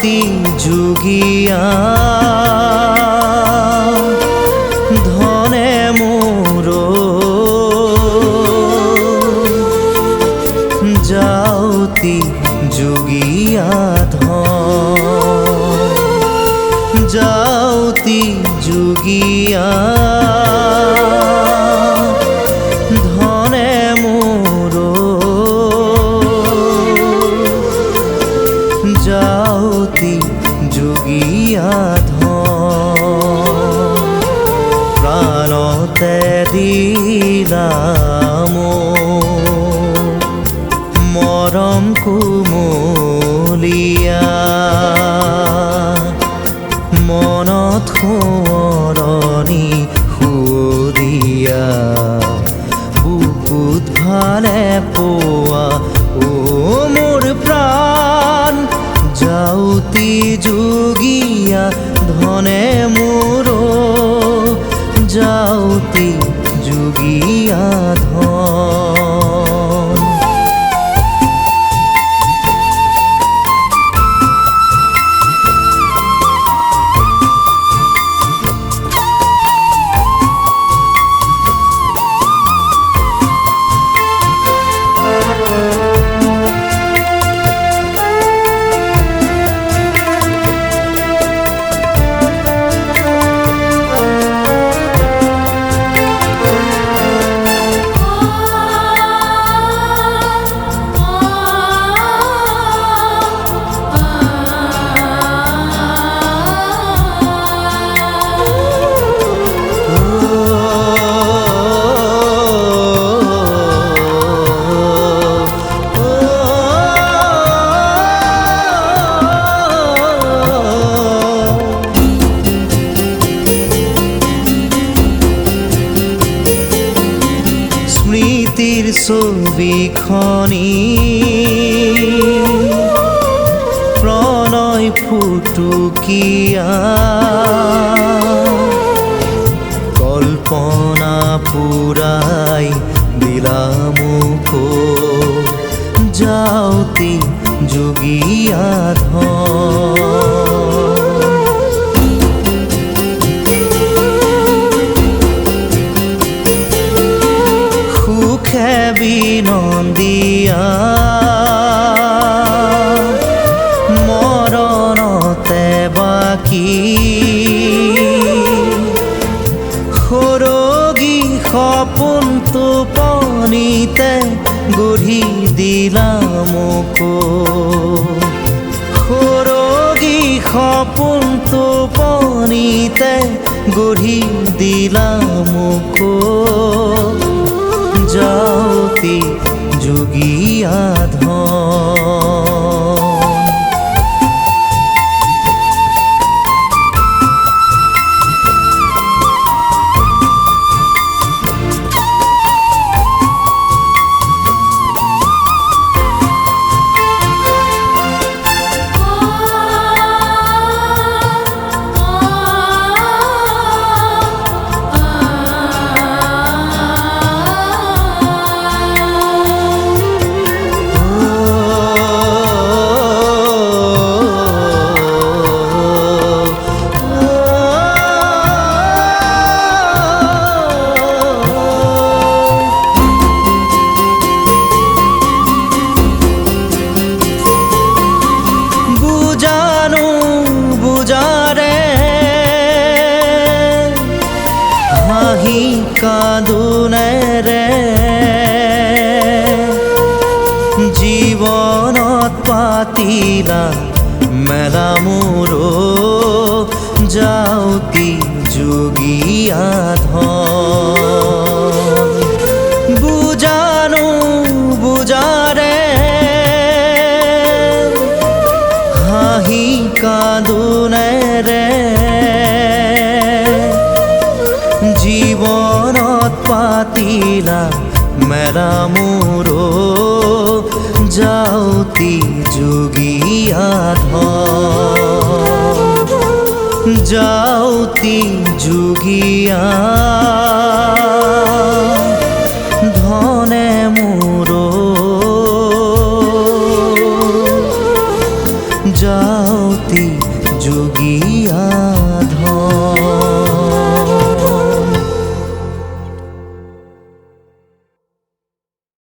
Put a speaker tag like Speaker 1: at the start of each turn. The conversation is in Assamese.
Speaker 1: যাওঁতি যোগীয়া ধনে মোৰ যাওঁতি যোগীয়া ধন যাওঁতি যোগীয়া ধনে মোৰ যাওঁতি যোগীয়া ধন প্ৰাণতে দিলা মৰম কুমলীয়া মনত সোঁৱৰণি সুৰীয়া বুকুত ভালে পোৱা ও মোৰ প্ৰাণ যাওঁতি যোগীয়া ধনে মোৰ যাওঁতি যোগীয়া ধন স্মৃতিৰ ছবিখনি প্ৰণয় ফুটুকীয়া কল্পনা পুৰাই দিলা মোক যাওঁতি যোগীয়া ধন বিনন্দিয়া মৰণতে বাকী সৰগী সপোন টোপনিতে গঢ়ি দিলা মোক সৰগী সপোন টোপনিতে গঢ়ি দিলা মোক যাওঁতি যোগীয়া ধন কান্দোনেৰে জীৱনত পাতিলা মেলা মোৰ যাওঁতি যোগীয়া ধন বুজানো বুজাৰে হাঁহি কান্দোনেৰে জীৱনত পাতিলা মেলা মোৰ যাওঁতি যোগীয়া ধন যাওঁতি যোগীয়া